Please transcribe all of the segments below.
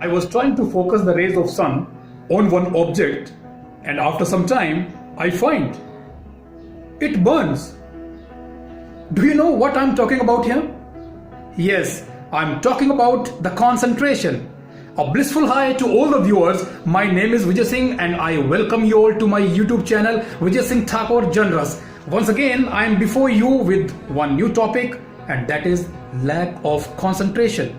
I was trying to focus the rays of sun on one object, and after some time I find it burns. Do you know what I'm talking about here? Yes, I'm talking about the concentration. A blissful hi to all the viewers. My name is Vijay Singh and I welcome you all to my YouTube channel Vijay Singh Thakur Genres. Once again, I am before you with one new topic, and that is lack of concentration.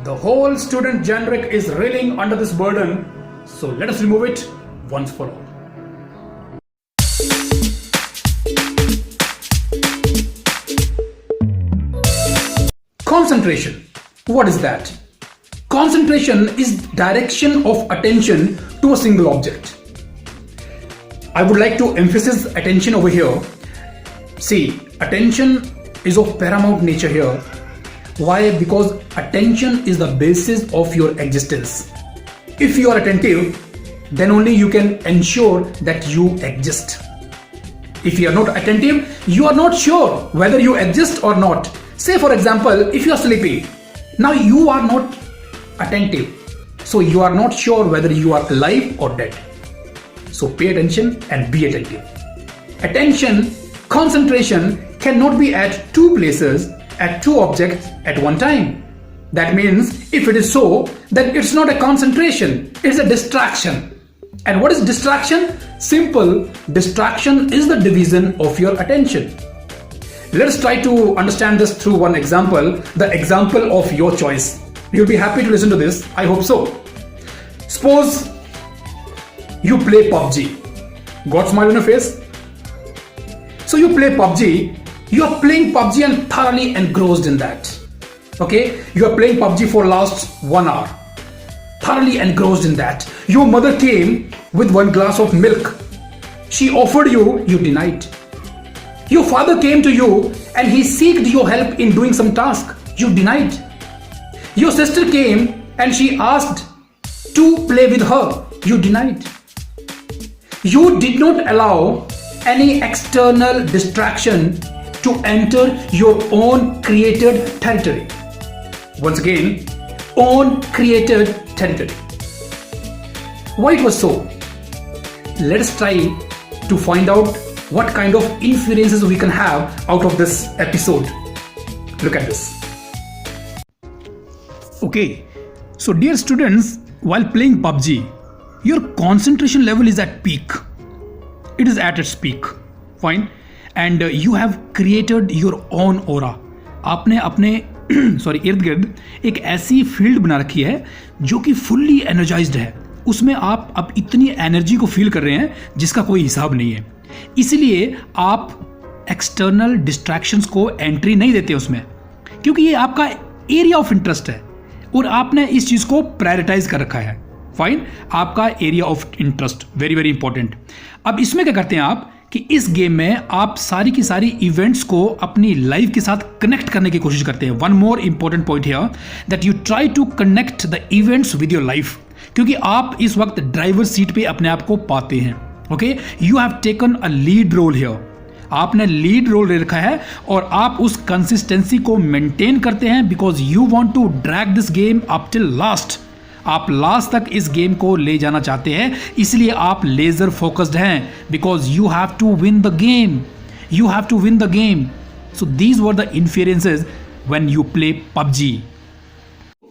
The whole student generic is reeling under this burden, so let us remove it once for all. Concentration. What is that? Concentration is direction of attention to a single object. I would like to emphasize attention over here. See, attention is of paramount nature here. Why? Because attention is the basis of your existence. If you are attentive, then only you can ensure that you exist. If you are not attentive, you are not sure whether you exist or not. Say for example, if you are sleeping, now you are not attentive, so you are not sure whether you are alive or dead. So pay attention and be attentive. Attention, concentration cannot be at two places, at two objects at one time. That means if it is so, then it's not a concentration, it's a distraction. And what is distraction? Simple, distraction is the division of your attention. Let us try to understand this through one example, the example of your choice. You'll be happy to listen to this, I hope so. Suppose you play PUBG. Got smile on your face? So you play PUBG, you are playing PUBG and thoroughly engrossed in that. Okay, you are playing PUBG for last 1 hour. Thoroughly engrossed in that. Your mother came with 1 glass of milk. She offered you, you denied. Your father came to you and he sought your help in doing some task. You denied. Your sister came and she asked to play with her. You denied. You did not allow any external distraction to enter your own created territory. Once again, own created territory. Why it was so? Let us try to find out what kind of inferences we can have out of this episode. Look at this. Okay, so dear students, while playing PUBG, your concentration level is at peak. It is at its peak. Fine. And you have created your own aura. आपने अपने इर्द गिर्द एक ऐसी field बना रखी है जो कि फुल्ली एनर्जाइज्ड है. उसमें आप अब इतनी एनर्जी को फील कर रहे हैं जिसका कोई हिसाब नहीं है. इसलिए आप एक्सटर्नल डिस्ट्रैक्शंस को एंट्री नहीं देते उसमें, क्योंकि ये आपका एरिया ऑफ इंटरेस्ट है और आपने इस चीज़ को प्रायोरिटाइज कर रखा है. फाइन, आपका area of interest very very important. अब इसमें क्या करते हैं आप कि इस गेम में आप सारी की सारी इवेंट्स को अपनी लाइफ के साथ कनेक्ट करने की कोशिश करते हैं. One more important point here that you try to connect the events with your life, क्योंकि आप इस वक्त ड्राइवर सीट पे अपने आप को पाते हैं. Okay, you have taken a lead role here. आपने लीड रोल ले रखा है और आप उस कंसिस्टेंसी को मेंटेन करते हैं because you want to drag this game up till last. आप लास्ट तक इस गेम को ले जाना चाहते हैं, इसलिए आप लेजर फोकस्ड हैं because you have to win the game. You have to win the game. So these were the inferences when you play PUBG.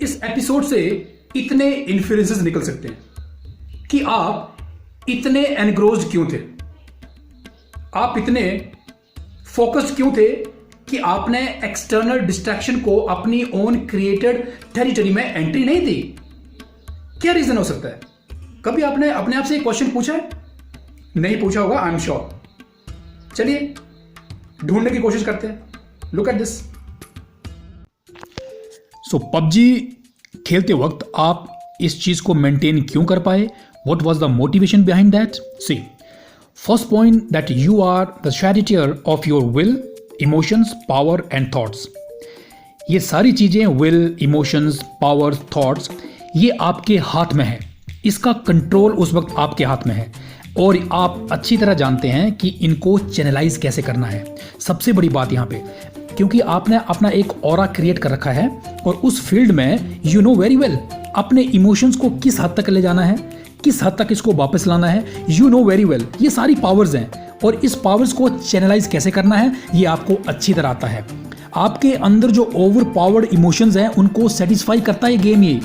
इस एपिसोड से इतने इन्फेरेंसेज निकल सकते हैं कि आप इतने एनग्रोज्ड क्यों थे, आप इतने फोकस्ड क्यों थे कि आपने एक्सटर्नल डिस्ट्रैक्शन को अपनी ओन क्रिएटेड टेरिटरी में एंट्री नहीं दी. क्या रीजन हो सकता है? कभी आपने अपने आप से एक क्वेश्चन पूछा है? नहीं पूछा होगा, आई एम श्योर. चलिए ढूंढने की कोशिश करते हैं. Look at this. So PUBG खेलते वक्त आप इस चीज को मेंटेन क्यों कर पाए? What was the motivation behind that? See, first point that you are the charioteer of your will, emotions, power and thoughts. ये सारी चीजें will, emotions, power, thoughts ये आपके हाथ में है. इसका कंट्रोल उस वक्त आपके हाथ में है और आप अच्छी तरह जानते हैं कि इनको चैनलाइज कैसे करना है. सबसे बड़ी बात यहाँ पे, क्योंकि आपने अपना एक ऑरा क्रिएट कर रखा है और उस फील्ड में यू नो वेरी वेल अपने इमोशंस को किस हद तक ले जाना है, किस हद तक इसको वापस लाना है, यू नो वेरी वेल। ये सारी पावर्स हैं और इस पावर्स को चैनलाइज कैसे करना है ये आपको अच्छी तरह आता है। आपके अंदर जो ओवर पावर्ड इमोशंस हैं उनको सेटिस्फाई करता है गेम ये,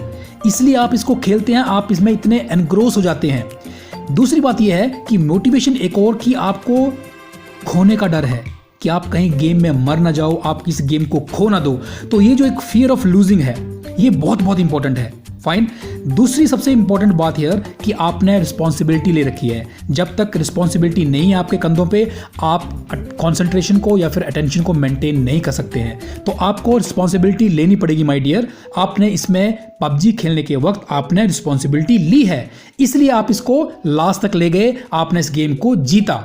इसलिए आप इसको खेलते हैं, आप इसमें इतने एनग्रोस हो जाते हैं। दूसरी बात यह है कि मोटिवेशन एक और कि आपको खोने का डर है कि आप कहीं गेम में मर ना जाओ, आप इस गेम को खो ना दो। तो ये जो एक फियर ऑफ लूजिंग है ये बहुत बहुत इंपॉर्टेंट है। फाइन। दूसरी सबसे इंपॉर्टेंट बात है कि आपने रिस्पॉन्सिबिलिटी ले रखी है। जब तक रिस्पॉन्सिबिलिटी नहीं है आपके कंधों पे, आप कंसंट्रेशन को या फिर अटेंशन को मेंटेन नहीं कर सकते हैं। तो आपको रिस्पॉन्सिबिलिटी लेनी पड़ेगी माय डियर। आपने इसमें पबजी खेलने के वक्त आपने रिस्पॉन्सिबिलिटी ली है, इसलिए आप इसको लास्ट तक ले गए, आपने इस गेम को जीता।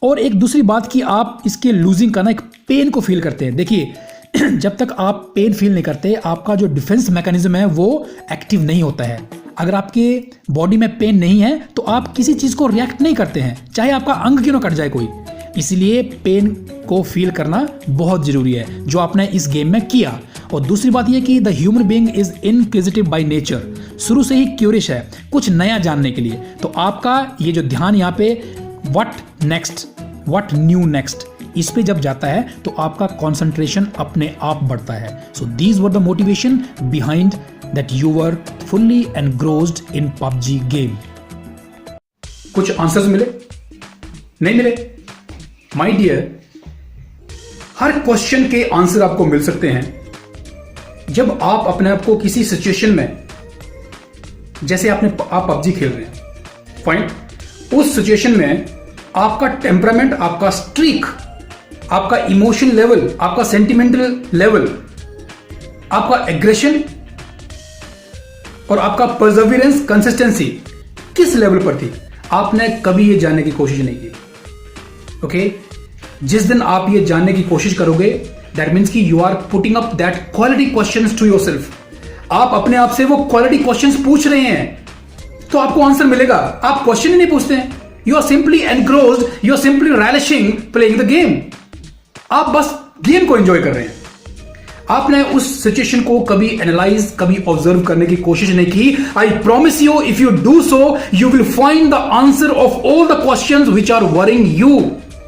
और एक दूसरी बात कि आप इसके लूजिंग का ना एक पेन को फील करते हैं। देखिए जब तक आप पेन फील नहीं करते, आपका जो डिफेंस मैकेनिज्म है वो एक्टिव नहीं होता है। अगर आपके बॉडी में पेन नहीं है तो आप किसी चीज़ को रिएक्ट नहीं करते हैं, चाहे आपका अंग क्यों ना कट जाए कोई। इसलिए पेन को फील करना बहुत ज़रूरी है, जो आपने इस गेम में किया। और दूसरी बात यह कि the human being is inquisitive by nature, शुरू से ही क्यूरियस है कुछ नया जानने के लिए। तो आपका ये जो ध्यान यहाँ पे what next, what new next, इस पे जब जाता है तो आपका कंसंट्रेशन अपने आप बढ़ता है। सो these were the motivation behind that you were fully engrossed in PUBG game. कुछ आंसर्स मिले? नहीं मिले? माय डियर, हर क्वेश्चन के आंसर आपको मिल सकते हैं जब आप अपने आप को किसी सिचुएशन में, जैसे आप पबजी खेल रहे हैं, फाइन, उस सिचुएशन में आपका टेम्परामेंट, आपका स्ट्रीक, आपका इमोशन लेवल, आपका सेंटिमेंटल लेवल, आपका एग्रेशन और आपका परसेवरेंस, कंसिस्टेंसी किस लेवल पर थी, आपने कभी ये जानने की कोशिश नहीं की। ओके? जिस दिन आप ये जानने की कोशिश करोगे, दैट मीन्स कि you are putting up that quality questions to yourself. आप अपने आप से वो क्वालिटी क्वेश्चंस पूछ रहे हैं तो आपको आंसर मिलेगा। आप क्वेश्चन ही नहीं पूछते हैं, you are simply engrossed, you are simply relishing playing the game. आप बस गेम को एंजॉय कर रहे हैं। आपने उस सिचुएशन को कभी एनालाइज, कभी ऑब्जर्व करने की कोशिश नहीं की। I promise you, if you do so, you will find the answer of all the questions which are worrying you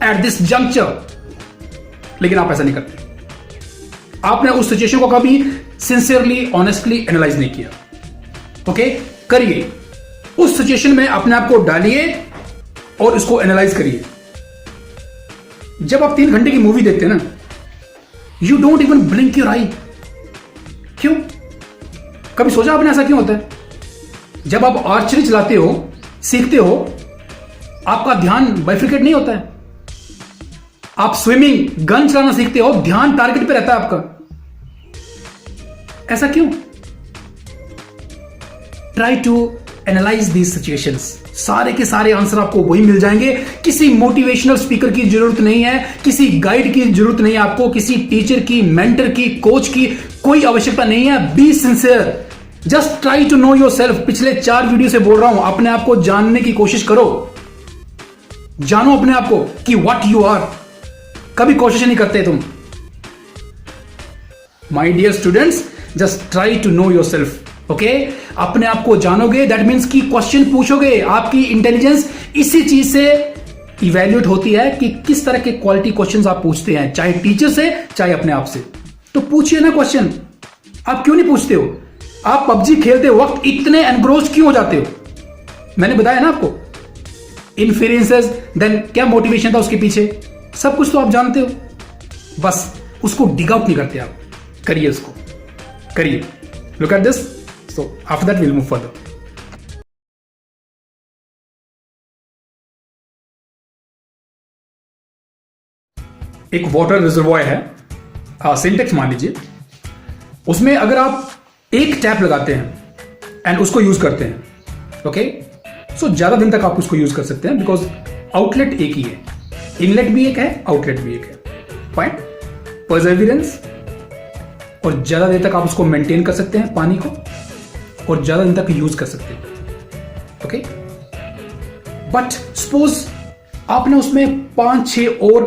at this juncture. लेकिन आप ऐसा नहीं करते। आपने उस सिचुएशन को कभी सिंसियरली, ऑनेस्टली एनालाइज नहीं किया। ओके? करिए, उस सिचुएशन में अपने आप को डालिए और इसको एनालाइज करिए। जब आप 3 घंटे की मूवी देखते हैं ना, you don't even blink your eye. क्यों? कभी सोचा आपने ऐसा क्यों होता है? जब आप आर्चरी चलाते हो, सीखते हो, आपका ध्यान बाइफिकेट नहीं होता है। आप स्विमिंग, गन चलाना सीखते हो, ध्यान टारगेट पे रहता है आपका। ऐसा क्यों? Try to analyse these situations. सारे के सारे आंसर आपको वही मिल जाएंगे। किसी मोटिवेशनल स्पीकर की जरूरत नहीं है, किसी गाइड की जरूरत नहीं है आपको, किसी टीचर की, मेंटर की, कोच की कोई आवश्यकता नहीं है। Be sincere, just try to know yourself. पिछले 4 वीडियो से बोल रहा हूं, अपने आप को जानने की कोशिश करो। जानो अपने आप को कि व्हाट यू आर। कभी कोशिश नहीं करते तुम। My dear students, just try to know yourself. Okay? अपने आप को जानोगे, दैट मीन्स कि क्वेश्चन पूछोगे। आपकी इंटेलिजेंस इसी चीज से इवैल्यूएट होती है कि किस तरह के क्वालिटी क्वेश्चंस आप पूछते हैं, चाहे टीचर से, चाहे अपने आप से। तो पूछिए ना क्वेश्चन। आप क्यों नहीं पूछते हो? आप पबजी खेलते वक्त इतने एनग्रोस्ड क्यों हो जाते हो? मैंने बताया ना आपको, इन्फ्लुएंसेस, देन क्या मोटिवेशन था उसके पीछे, सब कुछ तो आप जानते हो, बस उसको डिग आउट नहीं करते आप। करिए, उसको करिए। Look at this. So after that we'll move further. एक वाटर रिजर्वॉयर है, सिंटेक्स मान लीजिए। उसमें अगर आप एक टैप लगाते हैं एंड उसको यूज करते हैं, ओके, सो ज्यादा दिन तक आप उसको यूज कर सकते हैं, बिकॉज आउटलेट एक ही है। इनलेट भी एक है, आउटलेट भी एक है। फाइन। परसेवरेंस, और ज्यादा देर तक आप उसको मेंटेन कर सकते हैं पानी को, और ज्यादा दिन तक यूज कर सकते हैं। ओके? बट सपोज आपने उसमें 5-6 और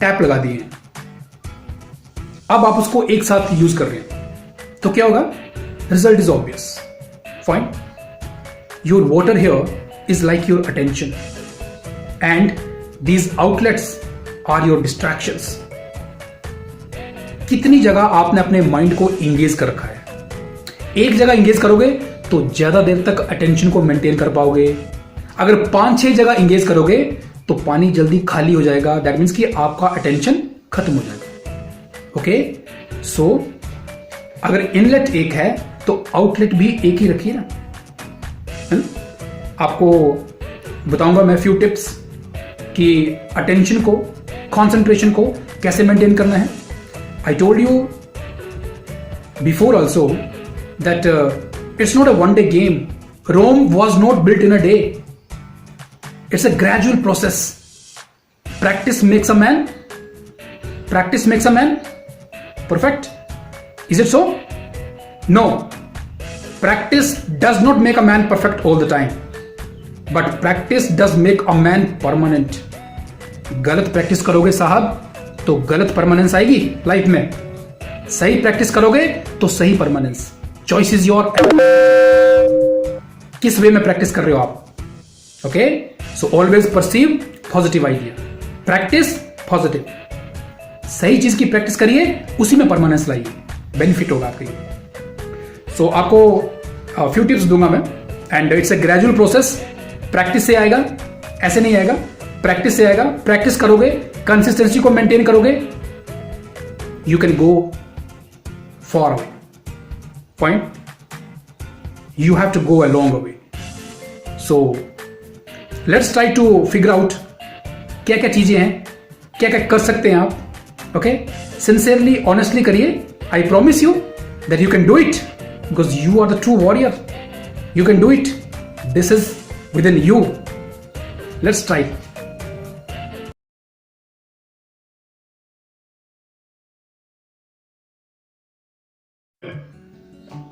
टैप लगा दिए हैं, अब आप उसको एक साथ यूज कर रहे हैं, तो क्या होगा? Result is obvious. Fine. Your water here is like your attention, and these outlets are your distractions. कितनी जगह आपने अपने माइंड को इंगेज कर रखा है? एक जगह इंगेज करोगे तो ज्यादा देर तक अटेंशन को मेंटेन कर पाओगे. अगर 5-6 जगह इंगेज करोगे तो पानी जल्दी खाली हो जाएगा. दैट मीन्स कि आपका अटेंशन खत्म हो जाएगा. ओके, सो अगर इनलेट एक है तो आउटलेट भी एक ही रखिए ना. आपको बताऊंगा मैं फ्यू टिप्स कि अटेंशन को, कंसंट्रेशन को कैसे मेंटेन करना है. I told you before also that it's not a one-day game. Rome was not built in a day. It's a gradual process. Practice makes a man. Practice makes a man perfect. Is it so? No. Practice does not make a man perfect all the time. But practice does make a man permanent. गलत practice करोगे साहब तो गलत permanence आएगी life में. सही practice करोगे तो सही परमानेंस. Choice is your. किस वे में प्रैक्टिस कर रहे हो आप? Okay, so always perceive positive idea. Practice positive. सही चीज की प्रैक्टिस करिए, उसी में परमानेंस लाइए, बेनिफिट होगा आपके लिए. सो आपको फ्यू टिप्स दूंगा मैं, and it's a gradual process. Practice से आएगा, ऐसे नहीं आएगा. प्रैक्टिस से आएगा. प्रैक्टिस करोगे, कंसिस्टेंसी को मेंटेन करोगे, you can go for away. Point, you have to go a long away. So let's try to figure out क्या क्या चीजें हैं, क्या क्या कर सकते हैं आप. ओके, सिंसियरली, ऑनेस्टली करिए. I promise you that you can do it, because you are the true warrior. You can do it. This is within you. Let's try.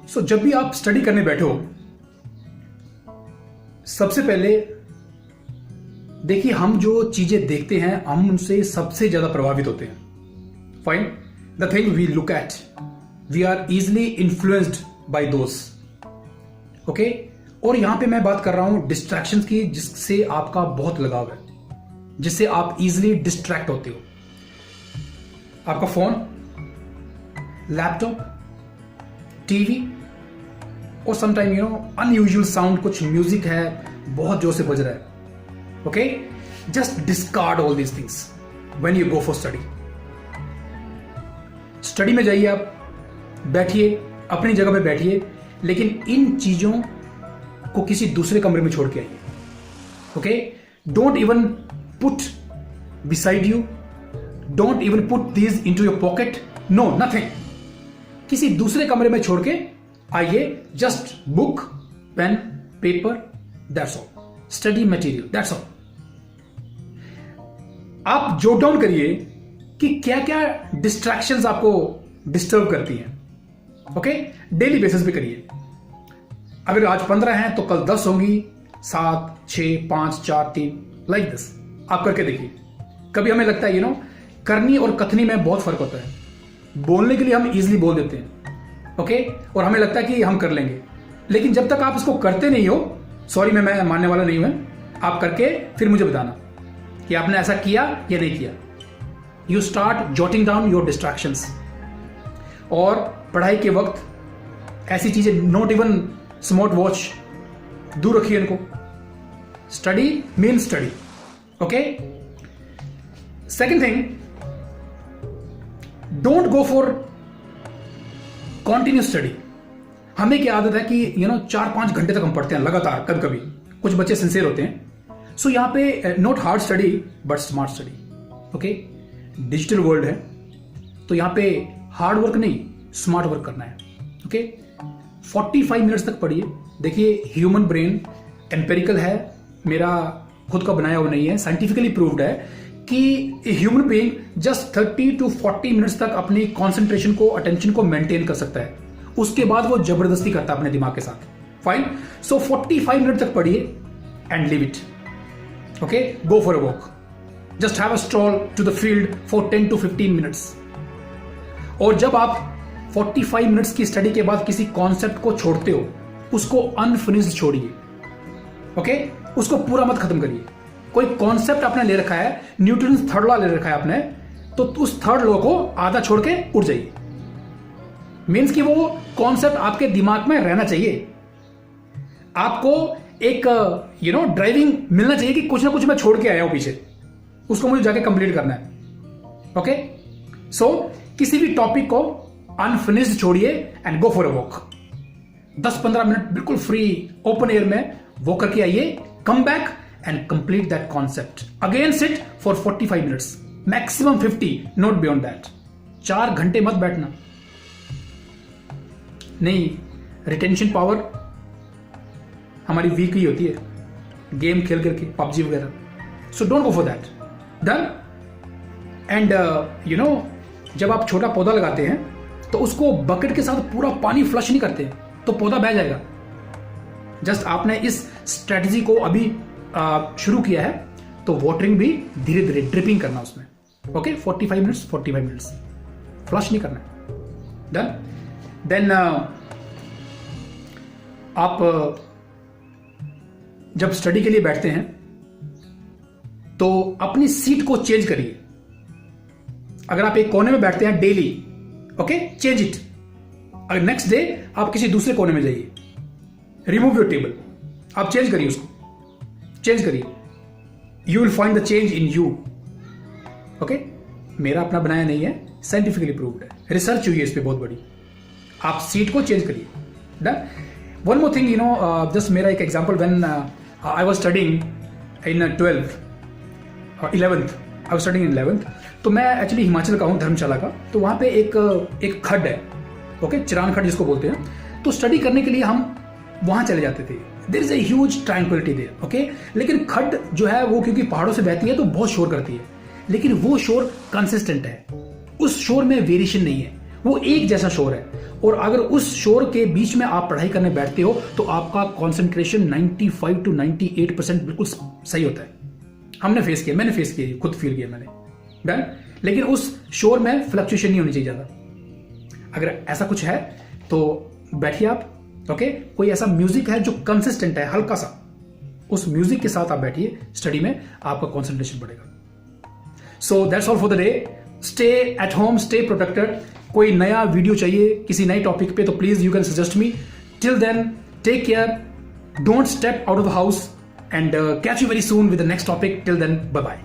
So जब भी आप स्टडी करने बैठो, सबसे पहले देखिए, हम जो चीजें देखते हैं हम उनसे सबसे ज्यादा प्रभावित होते हैं. Fine. The thing we look at, we are easily influenced by those. Okay, और यहां पे मैं बात कर रहा हूं डिस्ट्रैक्शंस की, जिससे आपका बहुत लगाव है, जिससे आप इजिली डिस्ट्रैक्ट होते हो. आपका फोन, लैपटॉप, टीवी, और sometime you know unusual sound, कुछ म्यूजिक है बहुत जोर से बज रहा है. Okay, just discard all these things when you go for study. Study में जाइए, आप बैठिए, अपनी जगह पे बैठिए, लेकिन इन चीजों को किसी दूसरे कमरे में छोड़ के आइए. Okay, don't even put beside you, don't even put these into your pocket. No, nothing. किसी दूसरे कमरे में छोड़ के आइए. Just book, pen, paper, that's all. Study material, that's all. आप जोट डाउन करिए कि क्या क्या डिस्ट्रैक्शंस आपको डिस्टर्ब करती हैं. ओके, डेली बेसिस पे करिए. अगर आज 15 हैं तो कल 10 होंगी, 7, 6, 5, 4, 3, लाइक दिस. आप करके देखिए. कभी हमें लगता है यू नो करनी और कथनी में बहुत फर्क होता है. बोलने के लिए हम इजिली बोल देते हैं, ओके, और हमें लगता है कि हम कर लेंगे, लेकिन जब तक आप इसको करते नहीं हो, सॉरी मैं मानने वाला नहीं हूं, आप करके फिर मुझे बताना कि आपने ऐसा किया या नहीं किया. You start jotting down your distractions. और पढ़ाई के वक्त ऐसी चीजें, नॉट इवन स्मार्ट वॉच, दूर रखिए इनको. Study mean study. Okay, second thing, don't go for continuous study. हमें क्या आदत है कि यू नो 4-5 घंटे तक हम पढ़ते हैं लगातार. कभी कभी कुछ बच्चे सिंसियर होते हैं. सो यहां पे not hard study but smart study. Okay, digital world है तो यहां पे हार्ड वर्क नहीं, स्मार्ट वर्क करना है. ओके, 45 मिनट्स तक पढ़िए. देखिए, ह्यूमन ब्रेन एम्पेरिकल है, मेरा खुद का बनाया हुआ नहीं है, साइंटिफिकली प्रूव्ड है कि human being just 30 to 40 minutes तक अपनी कॉन्सेंट्रेशन को, अटेंशन को मेंटेन कर सकता है. उसके बाद वो जबरदस्ती करता है अपने दिमाग के साथ. फाइन. सो 45 मिनट तक पढ़िए and leave it. Okay, go for a walk, just have a stroll to the field for 10 to 15 minutes. और जब आप 45 मिनट्स की स्टडी के बाद किसी कॉन्सेप्ट को छोड़ते हो, उसको अनफिनिश्ड छोड़िए। ओके, उसको पूरा मत खत्म करिए। कोई कॉन्सेप्ट आपने ले रखा है, न्यूटन थर्ड लॉ ले रखा है आपने, तो उस थर्ड लॉ को आधा छोड़ के उठ जाइए। मीन्स कि वो कॉन्सेप्ट आपके दिमाग में रहना चाहिए। आपको एक ड्राइविंग मिलना चाहिए कि कुछ ना कुछ मैं छोड़ के आया हूं पीछे, उसको मुझे जाके कंप्लीट करना है। ओके, सो किसी भी टॉपिक को अनफिनिश्ड छोड़िए and go for a walk. 10-15 minute बिल्कुल फ्री ओपन एयर में वॉक करके आइए, come back and complete that concept. Again sit for 45 minutes, maximum 50, not beyond that. 4 घंटे मत बैठना, नहीं। रिटेंशन पावर हमारी वीक ही होती है गेम खेल करके, पबजी वगैरह। So don't go for that. Done. And जब आप छोटा पौधा लगाते हैं तो उसको बकेट के साथ पूरा पानी फ्लश नहीं करते तो पौधा बह जाएगा। जस्ट आपने इस स्ट्रेटजी को अभी शुरू किया है तो वाटरिंग भी धीरे धीरे ड्रिपिंग करना उसमें। ओके, 45 मिनट्स फ्लश नहीं करना। डन। देन आप जब स्टडी के लिए बैठते हैं तो अपनी सीट को चेंज करिए। अगर आप एक कोने में बैठते हैं डेली, ओके, चेंज इट। अगर नेक्स्ट डे आप किसी दूसरे कोने में जाइए, रिमूव योर टेबल, आप चेंज करिए, उसको चेंज करिए। You will find the change in you. Okay, मेरा अपना बनाया नहीं है, साइंटिफिकली प्रूव्ड है, रिसर्च हुई है इस पे बहुत बड़ी। आप सीट को चेंज करिए। Done. One more thing, just मेरा एक example, when I was studying in 11th, I was studying in 11th। तो मैं एक्चुअली हिमाचल का हूँ, धर्मशाला का। तो वहां पे एक खड्ड है, ओके, चिरान खड्ड जिसको बोलते हैं। तो स्टडी करने के लिए हम वहां चले जाते थे। There is a huge tranquillity there. Okay, लेकिन खड्ड जो है वो क्योंकि पहाड़ों से बहती है तो बहुत शोर करती है, लेकिन वो शोर कंसिस्टेंट है, उस शोर में वेरिएशन नहीं है, वो एक जैसा शोर है। और अगर उस शोर के बीच में आप पढ़ाई करने बैठते हो तो आपका कॉन्सेंट्रेशन 95 to 98% बिल्कुल सही होता है। हमने फेस किया, मैंने फेस किया, खुद फील किया मैंने। डन। लेकिन उस शोर में फ्लक्चुएशन नहीं होनी चाहिए ज्यादा। अगर ऐसा कुछ है तो बैठिए आप। ओके, कोई ऐसा म्यूजिक है जो कंसिस्टेंट है, हल्का सा, उस म्यूजिक के साथ आप बैठिए स्टडी में, आपका कॉन्सेंट्रेशन बढ़ेगा। So that's all for the day. Stay at home, stay protected. कोई नया वीडियो चाहिए किसी नए टॉपिक पे तो please you can suggest me. Till then, take care, don't step out of the house, and catch you very soon with the next topic. Till then, bye bye.